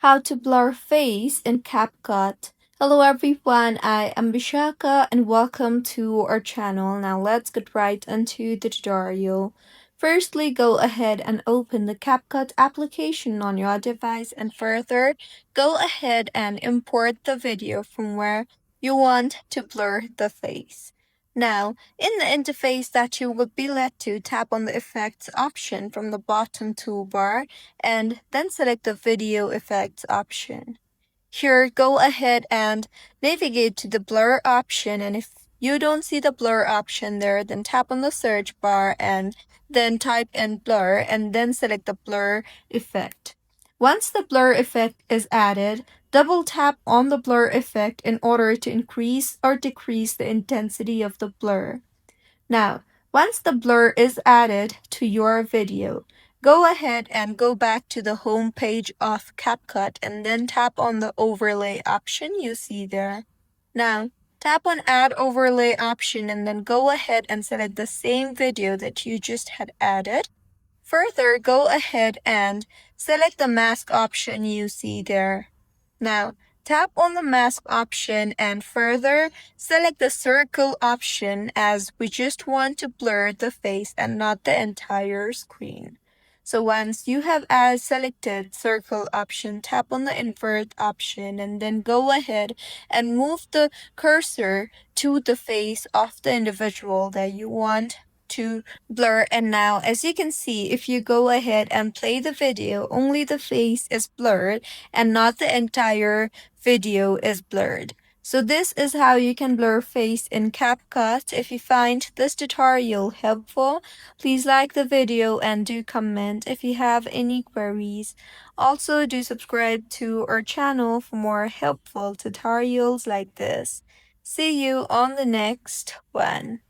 How to blur face in CapCut. Hello everyone, I am Vishaka and welcome to our channel. Now let's get right into the tutorial. Firstly, go ahead and open the CapCut application on your device, and further, go ahead and import the video from where you want to blur the face. Now, in the interface that you will be led to, tap on the Effects option from the bottom toolbar and then select the Video Effects option. Here, go ahead and navigate to the Blur option, and if you don't see the Blur option there, then tap on the search bar and then type in Blur and then select the Blur effect. Once the blur effect is added, double tap on the blur effect in order to increase or decrease the intensity of the blur. Now, once the blur is added to your video, go ahead and go back to the home page of CapCut and then tap on the overlay option you see there. Now, tap on add overlay option and then go ahead and select the same video that you just had added. Further, go ahead and select the mask option you see there. Now, tap on the mask option and further select the circle option, as we just want to blur the face and not the entire screen. So once you have selected circle option, tap on the invert option and then go ahead and move the cursor to the face of the individual that you want to blur. And now, as you can see, if you go ahead and play the video, only the face is blurred and not the entire video is blurred. So this is how you can blur face in CapCut. If you find this tutorial helpful, please like the video and do comment if you have any queries. Also, do subscribe to our channel for more helpful tutorials like this. See you on the next one.